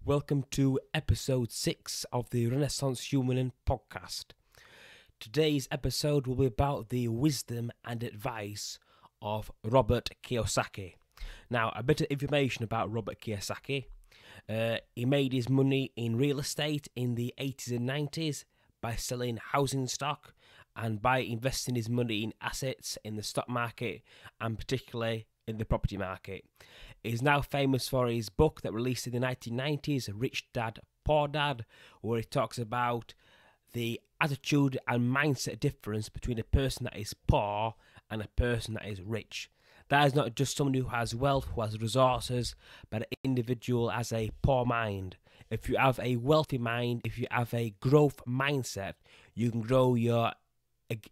Welcome to episode 6 of the Renaissance Human podcast. Today's episode will be about the wisdom and advice of Robert Kiyosaki. Now, a bit of information about Robert Kiyosaki. He made his money in real estate in the 80s and 90s by selling housing stock and by investing his money in assets in the stock market and particularly in the property market. He's now famous for his book that released in the 1990s, Rich Dad, Poor Dad, where he talks about the attitude and mindset difference between a person that is poor and a person that is rich. That is not just someone who has wealth, who has resources, but an individual has a poor mind. If you have a wealthy mind, if you have a growth mindset, you can grow your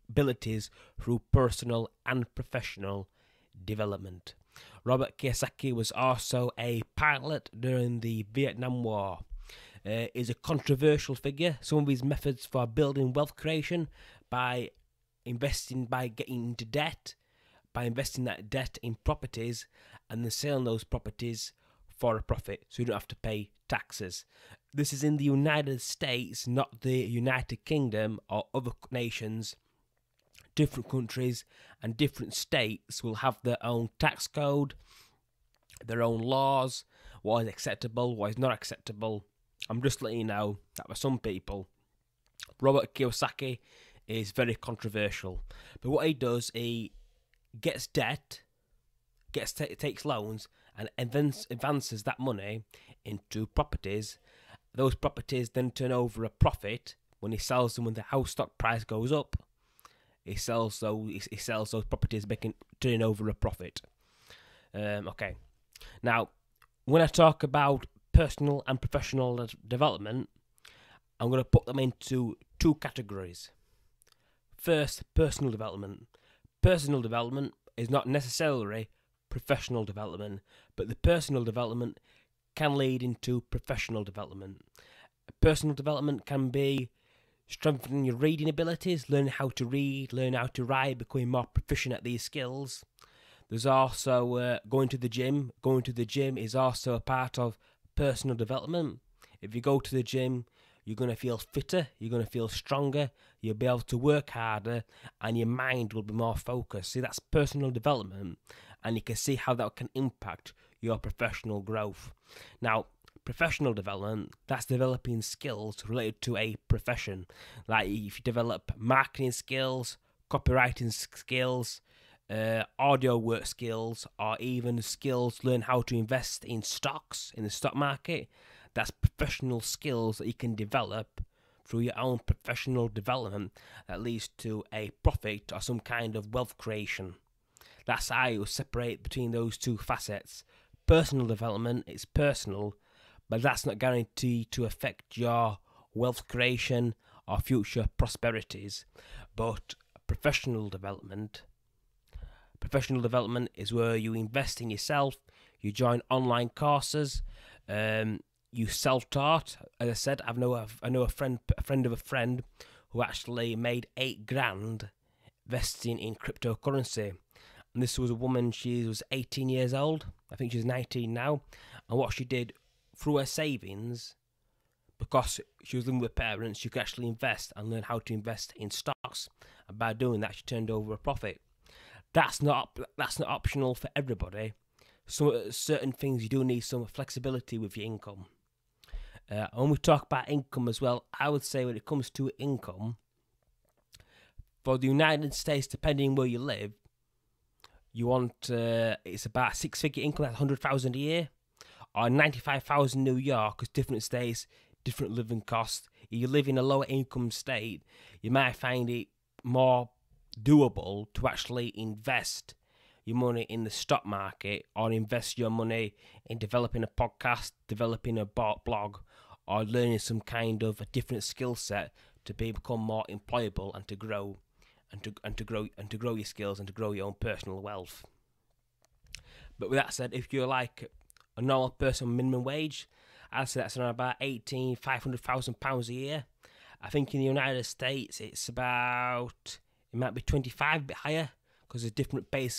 abilities through personal and professional development. Robert Kiyosaki was also a pilot during the Vietnam War. He's a controversial figure. Some of his methods for building wealth creation by getting into debt, by investing that debt in properties and then selling those properties for a profit so you don't have to pay taxes. This is in the United States, not the United Kingdom or other nations. Different countries and different states will have their own tax code, their own laws, what is acceptable, what is not acceptable. I'm just letting you know that for some people, Robert Kiyosaki is very controversial. But what he does, he gets debt, takes loans, and advances that money into properties. Those properties then turn over a profit when he sells them when the house stock price goes up. He sells those properties, turning over a profit. Okay. Now, when I talk about personal and professional development, I'm going to put them into two categories. First, personal development. Personal development is not necessarily professional development, but the personal development can lead into professional development. Personal development can be strengthening your reading abilities, learning how to read, learning how to write, becoming more proficient at these skills. There's also going to the gym. Going to the gym is also a part of personal development. If you go to the gym, you're going to feel fitter, you're going to feel stronger, you'll be able to work harder, and your mind will be more focused. See, that's personal development, and you can see how that can impact your professional growth. Now, professional development, that's developing skills related to a profession. Like if you develop marketing skills, copywriting skills, audio work skills, or even skills learn how to invest in stocks in the stock market, that's professional skills that you can develop through your own professional development that leads to a profit or some kind of wealth creation. That's how you separate between those two facets. Personal development is personal, but that's not guaranteed to affect your wealth creation or future prosperities. But professional development is where you invest in yourself, you join online courses, you self-taught. As I said, I know a friend of a friend who actually made $8,000 investing in cryptocurrency. And this was a woman, she was 18 years old. I think she's 19 now. And what she did through her savings, because she was living with parents, she could actually invest and learn how to invest in stocks. And by doing that, she turned over a profit. That's not optional for everybody. Certain things you do need some flexibility with your income. When we talk about income as well, I would say when it comes to income, for the United States, depending where you live, you want it's about six-figure income, that's $100,000 a year, or $95,000 in New York, because different states, different living costs. If you live in a lower income state, you might find it more doable to actually invest your money in the stock market or invest your money in developing a podcast, developing a blog, or learning some kind of a different skill set to become more employable and to grow your skills and to grow your own personal wealth. But with that said, if you're like a normal person on minimum wage, I'd say that's around about £500,000 a year. I think in the United States it's about, it might be 25, a bit higher, because there's different pay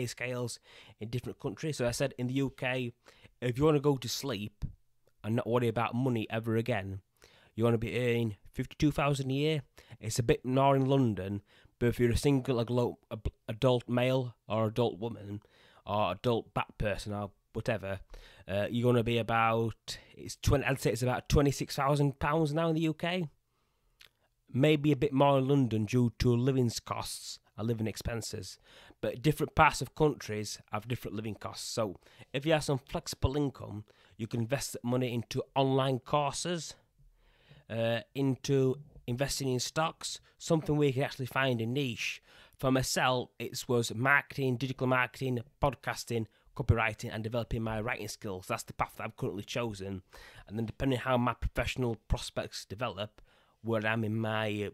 scales in different countries. So I said in the UK, if you want to go to sleep and not worry about money ever again, you want to be earning 52,000 a year. It's a bit more in London, but if you're a single adult male or adult woman or adult black person or whatever, you're going to be about, I'd say it's about £26,000 now in the UK. Maybe a bit more in London due to living costs and living expenses. But different parts of countries have different living costs. So if you have some flexible income, you can invest that money into online courses, into investing in stocks, something we can actually find a niche. For myself, it was marketing, digital marketing, podcasting, copywriting, and developing my writing skills. That's the path that I've currently chosen. And then depending on how my professional prospects develop, where I'm in my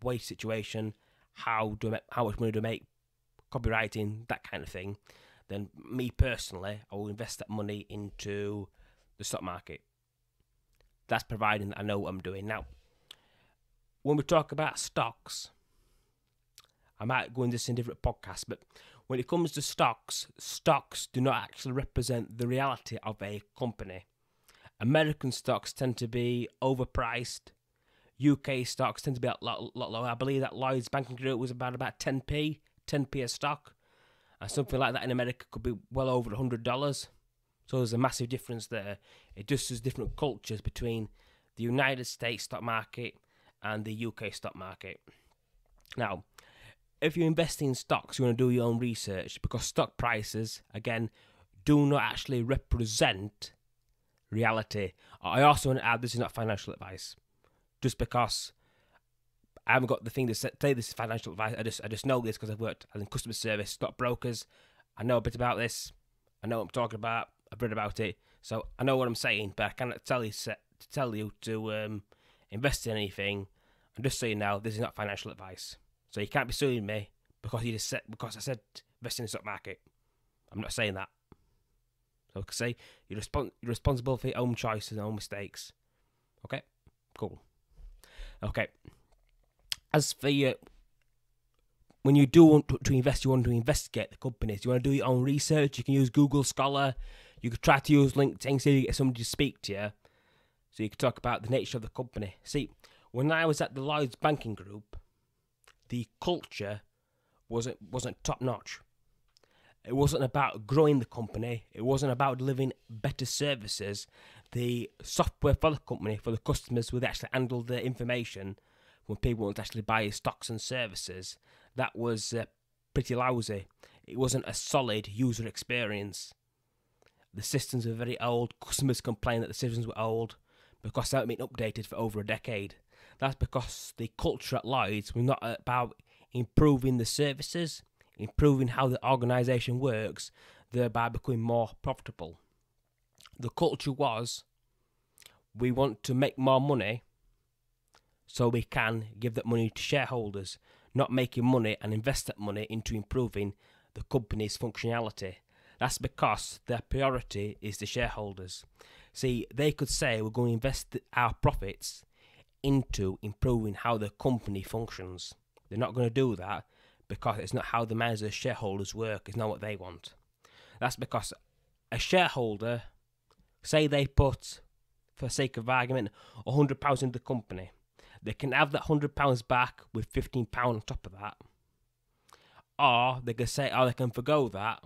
wage situation, how much money do I make copywriting, that kind of thing, then me personally, I will invest that money into the stock market. That's providing that I know what I'm doing. Now, when we talk about stocks, I might go into this in different podcasts, but when it comes to stocks do not actually represent the reality of a company. American stocks tend to be overpriced. UK stocks tend to be a lot lower. I believe that Lloyd's Banking Group was about 10p a stock. And something like that in America could be well over $100. So there's a massive difference there. It just has different cultures between the United States stock market and the UK stock market. Now, if you invest in stocks, you want to do your own research, because stock prices, again, do not actually represent reality. I also want to add, this is not financial advice. Just because I haven't got the thing to say this is financial advice, I just know this because I've worked as in customer service, stockbrokers. I know a bit about this. I know what I'm talking about. I've read about it, so I know what I'm saying. But I cannot tell you to invest in anything. I'm just saying now, this is not financial advice. So you can't be suing me because I said invest in the stock market. I'm not saying that. So I can say you're responsible for your own choices and own mistakes. Okay, cool. Okay. As for when you do want to invest, you want to investigate the companies. You want to do your own research. You can use Google Scholar. You could try to use LinkedIn so you get somebody to speak to you. So you can talk about the nature of the company. See, when I was at the Lloyd's Banking Group, the culture wasn't top notch. It wasn't about growing the company. It wasn't about delivering better services. The software for the company, for the customers, would actually handle the information when people want to actually buy stocks and services. That was pretty lousy. It wasn't a solid user experience. The systems were very old. Customers complained that the systems were old because they haven't been updated for over a decade. That's because the culture at Lloyd's was not about improving the services, improving how the organisation works, thereby becoming more profitable. The culture was, we want to make more money so we can give that money to shareholders, not making money and invest that money into improving the company's functionality. That's because their priority is the shareholders. See, they could say we're going to invest our profits into improving how the company functions. They're not going to do that because it's not how the managers' shareholders work. It's not what they want. That's because a shareholder, say they put, for sake of argument, £100 into the company. They can have that £100 back with £15 on top of that. Or they can say, they can forgo that,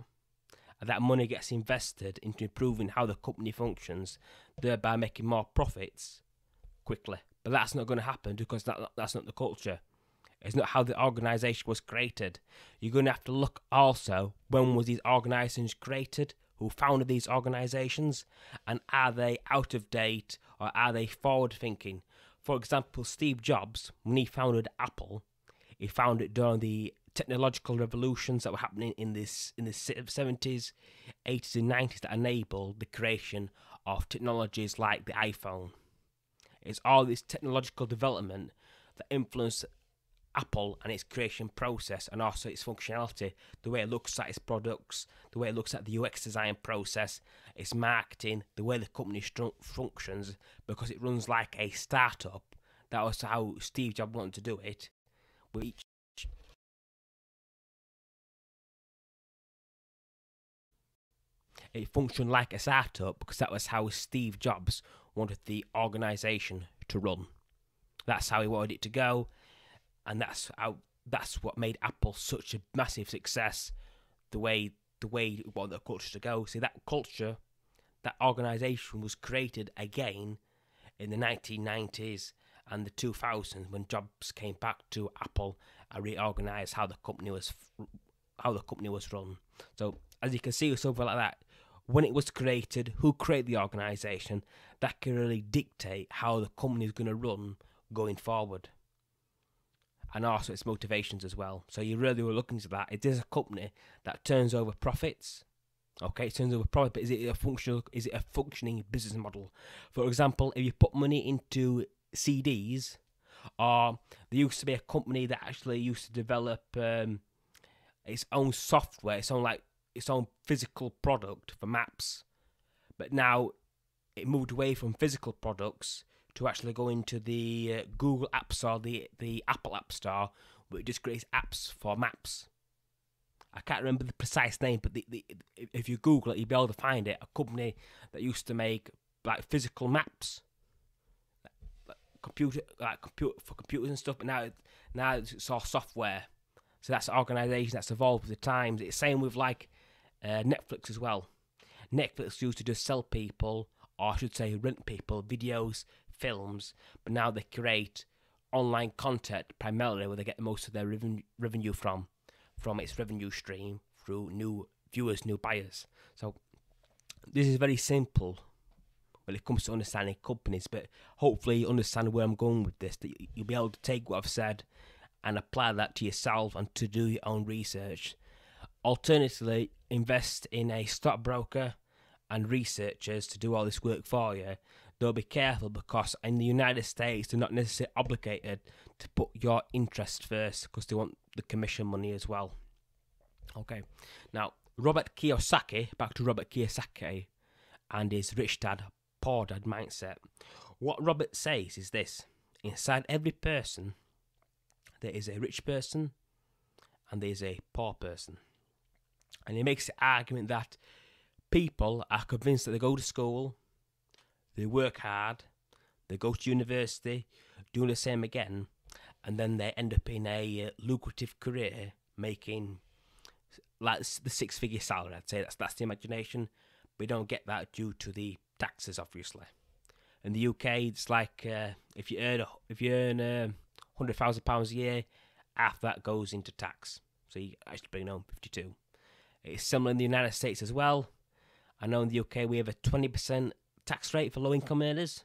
and that money gets invested into improving how the company functions, thereby making more profits quickly. But that's not going to happen because that's not the culture. It's not how the organisation was created. You're going to have to look also, when was these organisations created? Who founded these organisations? And are they out of date or are they forward thinking? For example, Steve Jobs, when he founded Apple, he founded it during the technological revolutions that were happening in the 70s, 80s and 90s that enabled the creation of technologies like the iPhone. It's all this technological development that influenced Apple and its creation process, and also its functionality, the way it looks at its products, the way it looks at the UX design process, its marketing, the way the company functions, because it runs like a startup. That was how Steve Jobs wanted to do it. It functioned like a startup because that was how Steve Jobs wanted the organisation to run. That's how he wanted it to go, and that's what made Apple such a massive success. The way he wanted the culture to go. See, that culture, that organisation was created again in the 1990s and the 2000s when Jobs came back to Apple and reorganised how the company was run. So as you can see with something like that, when it was created, who created the organisation, that can really dictate how the company is going to run going forward, and also its motivations as well. So you really were looking to that. It is a company that turns over profits. Okay, it turns over profit, but is it a functioning business model? For example, if you put money into CDs, or there used to be a company that actually used to develop its own software, its own physical product for maps, but now it moved away from physical products to actually go into the Google App Store, the Apple App Store, where it just creates apps for maps. I can't remember the precise name, but if you Google it, you'll be able to find it. A company that used to make like physical maps, computer for computers and stuff, but now it's all software. So that's an organisation that's evolved with the times. It's same with like Netflix as well. Netflix used to just sell people, or I should say rent people, videos, films, but now they create online content primarily where they get most of their revenue from its revenue stream through new viewers, new buyers. So this is very simple when it comes to understanding companies, but hopefully you understand where I'm going with this, that you'll be able to take what I've said and apply that to yourself and to do your own research. Alternatively, invest in a stockbroker and researchers to do all this work for you. Though be careful, because in the United States they're not necessarily obligated to put your interest first, because they want the commission money as well. Okay, now Robert Kiyosaki, back to Robert Kiyosaki and his rich dad, poor dad mindset. What Robert says is this: inside every person there is a rich person and there is a poor person. And he makes the argument that people are convinced that they go to school, they work hard, they go to university, doing the same again, and then they end up in a lucrative career making like the six-figure salary. I'd say that's the imagination. We don't get that due to the taxes, obviously. In the UK, it's like if you earn £100,000 a year, half that goes into tax. So you actually bring home 52. It's similar in the United States as well. I know in the UK we have a 20% tax rate for low-income earners.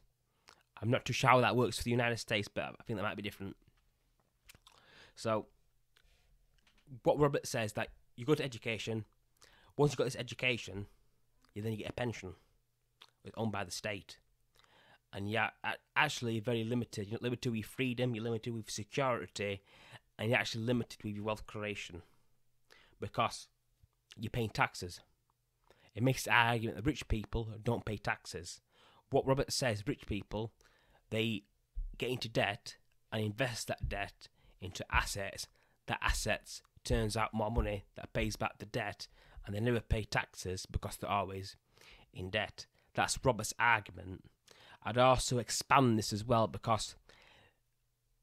I'm not too sure how that works for the United States, but I think that might be different. So, what Robert says, that you go to education. Once you've got this education, then you get a pension. It's owned by the state. And you're actually very limited. You're not limited with freedom, you're limited with security, and you're actually limited with your wealth creation, because you're paying taxes. It makes the argument that rich people don't pay taxes. What Robert says, rich people, they get into debt and invest that debt into assets. That assets turns out more money that pays back the debt, and they never pay taxes because they're always in debt. That's Robert's argument. I'd also expand this as well, because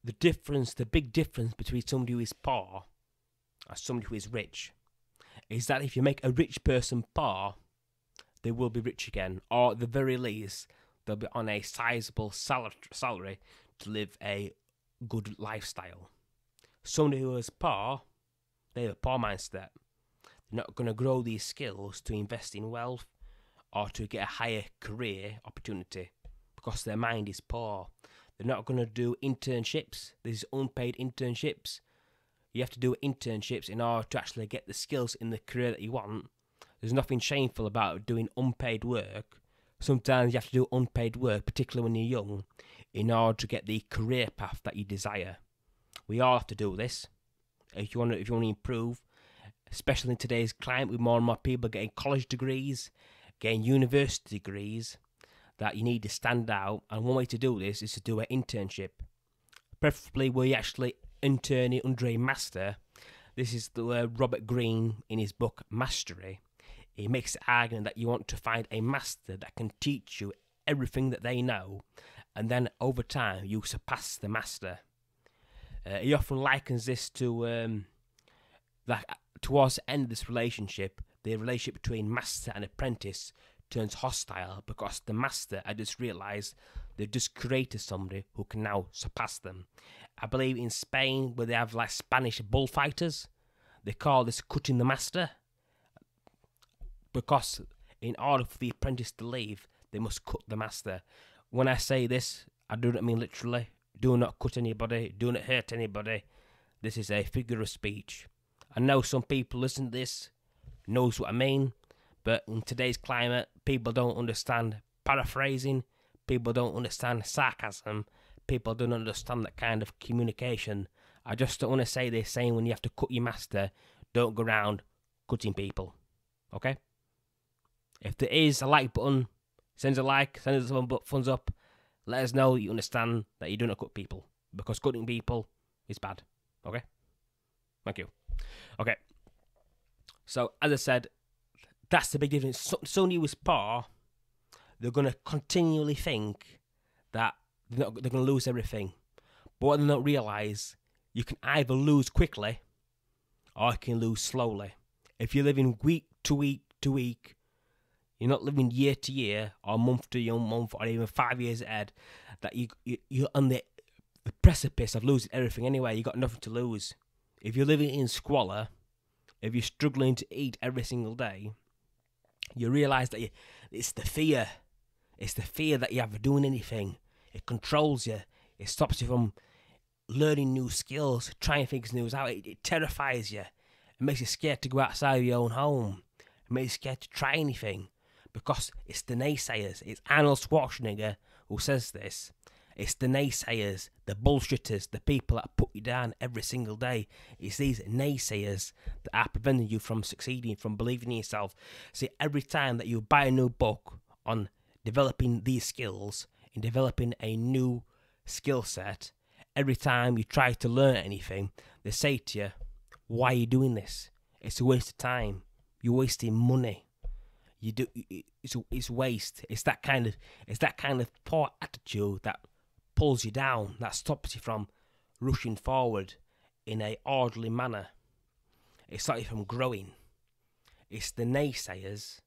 the big difference between somebody who is poor and somebody who is rich is that if you make a rich person poor, they will be rich again, or at the very least, they'll be on a sizable salary to live a good lifestyle. Somebody who is poor, they have a poor mindset. They're not going to grow these skills to invest in wealth or to get a higher career opportunity because their mind is poor. They're not going to do internships. These unpaid internships. You have to do internships in order to actually get the skills in the career that you want. There's nothing shameful about doing unpaid work. Sometimes you have to do unpaid work, particularly when you're young, in order to get the career path that you desire. We all have to do this if you want to improve, especially in today's climate with more and more people getting college degrees, getting university degrees, that you need to stand out. And one way to do this is to do an internship, preferably where you actually interning under a master. This is the Robert Greene in his book Mastery. He makes the argument that you want to find a master that can teach you everything that they know, and then over time you surpass the master. He often likens this to towards the end of this relationship, the relationship between master and apprentice turns hostile because the master had just realised they've just created somebody who can now surpass them. I believe in Spain, where they have like Spanish bullfighters, they call this cutting the master, because in order for the apprentice to leave, they must cut the master. When I say this, I do not mean literally. Do not cut anybody, do not hurt anybody. This is a figure of speech. I know some people listen to this, knows what I mean, but in today's climate, people don't understand paraphrasing, people don't understand sarcasm, people don't understand that kind of communication. I just don't want to say this saying when you have to cut your master, don't go around cutting people. Okay? If there is a like button, send us a like, send us a thumbs up, let us know you understand that you do not cut people, because cutting people is bad. Okay? Thank you. Okay. So, as I said, that's the big difference. Somebody who's poor, they're going to continually think that they're going to lose everything. But what they don't realise, you can either lose quickly or you can lose slowly. If you're living week to week to week, you're not living year to year or month to month or even 5 years ahead, that you're on the precipice of losing everything anyway. You've got nothing to lose. If you're living in squalor, if you're struggling to eat every single day, you realise that it's the fear. It's the fear that you have of doing anything. It controls you. It stops you from learning new skills, trying things new out. It terrifies you. It makes you scared to go outside of your own home. It makes you scared to try anything, because it's the naysayers. It's Arnold Schwarzenegger who says this. It's the naysayers, the bullshitters, the people that put you down every single day. It's these naysayers that are preventing you from succeeding, from believing in yourself. See, every time that you buy a new book on developing these skills, in developing a new skill set, every time you try to learn anything, they say to you, why are you doing this? It's a waste of time. You're wasting money. It's waste. It's that kind of poor attitude that pulls you down, that stops you from rushing forward in a orderly manner. It stops you from growing. It's the naysayers.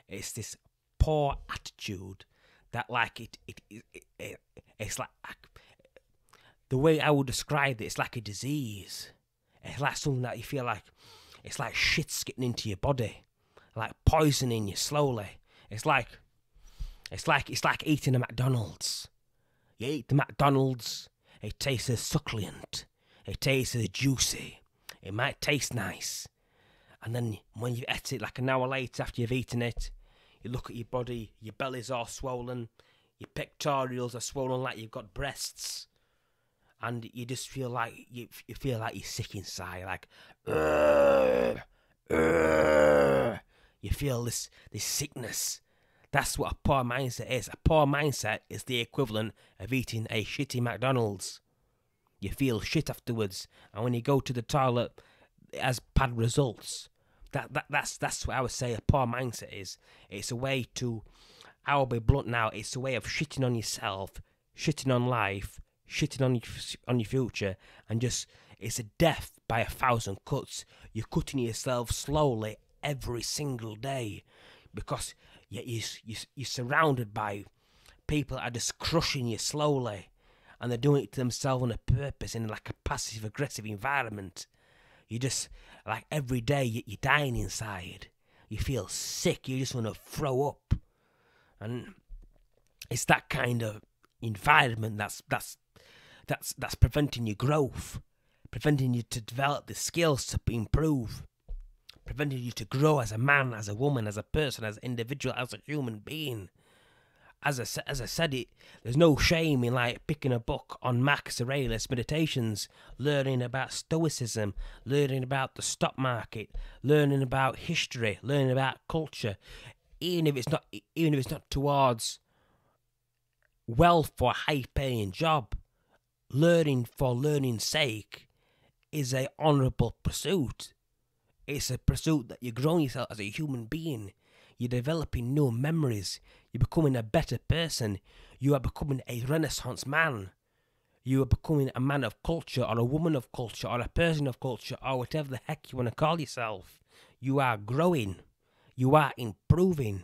It's this poor attitude that, like, it's like, the way I would describe it, it's like a disease. It's like something that you feel like, it's like shit's getting into your body, like poisoning you slowly. It's like eating a McDonald's. You eat the McDonald's, it tastes succulent, it tastes juicy, it might taste nice. And then when you eat it, like an hour later after you've eaten it, you look at your body, your belly's all swollen, your pectorals are swollen like you've got breasts, and you just feel like you're sick inside, like, you feel this sickness. That's what a poor mindset is. A poor mindset is the equivalent of eating a shitty McDonald's. You feel shit afterwards, and when you go to the toilet, it has bad results. That's what I would say a poor mindset is. It's a way to, I will be blunt now, it's a way of shitting on yourself, shitting on life, shitting on your future, and just, it's a death by 1,000 cuts. You're cutting yourself slowly every single day, because you're surrounded by people that are just crushing you slowly, and they're doing it to themselves on a purpose in like a passive aggressive environment. You just, like, every day you're dying inside. You feel sick, you just want to throw up. And it's that kind of environment that's preventing your growth, preventing you to develop the skills to improve, preventing you to grow as a man, as a woman, as a person, as an individual, as a human being. As I said, there's no shame in, like, picking a book on Marcus Aurelius' Meditations, learning about Stoicism, learning about the stock market, learning about history, learning about culture, even if it's not towards wealth or a high-paying job. Learning for learning's sake is a honourable pursuit. It's a pursuit that you're growing yourself as a human being. You're developing new memories. You're becoming a better person. You are becoming a Renaissance man. You are becoming a man of culture, or a woman of culture, or a person of culture, or whatever the heck you want to call yourself. You are growing. You are improving.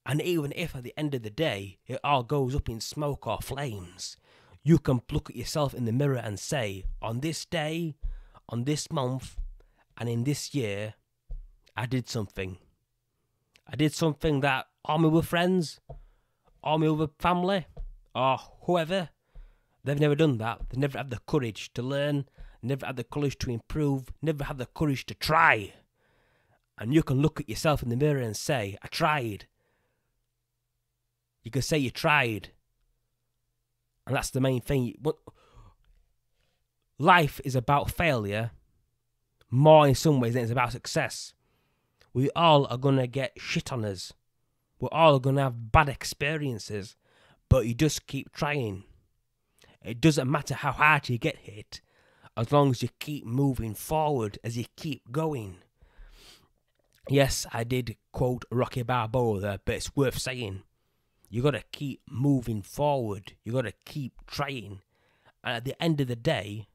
And even if at the end of the day it all goes up in smoke or flames, you can look at yourself in the mirror and say, on this day, on this month, and in this year, I did something. I did something that all my other friends, all my other family, or whoever, they've never done that. They've never had the courage to learn, never had the courage to improve, never had the courage to try. And you can look at yourself in the mirror and say, I tried. You can say you tried. And that's the main thing. Life is about failure more in some ways than it's about success. We all are going to get shit on us. We're all going to have bad experiences. But you just keep trying. It doesn't matter how hard you get hit, as long as you keep moving forward, as you keep going. Yes, I did quote Rocky Balboa there, but it's worth saying. You got to keep moving forward. You got to keep trying. And at the end of the day,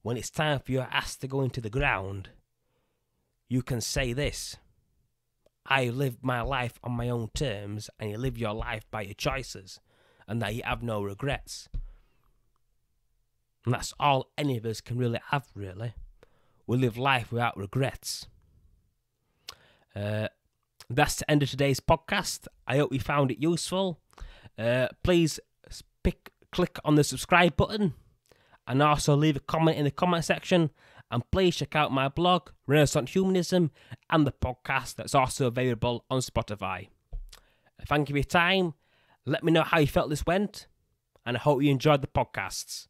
when it's time for your ass to go into the ground, you can say this: I lived my life on my own terms, and you live your life by your choices, and that you have no regrets. And that's all any of us can really have, really. We live life without regrets. That's the end of today's podcast. I hope you found it useful. Please click on the subscribe button, and also leave a comment in the comment section. And please check out my blog, Renaissance Humanism, and the podcast that's also available on Spotify. Thank you for your time. Let me know how you felt this went, and I hope you enjoyed the podcasts.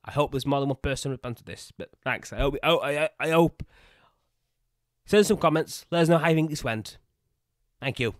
I hope there's more than one person replying to this, but thanks. I hope. Send some comments. Let us know how you think this went. Thank you.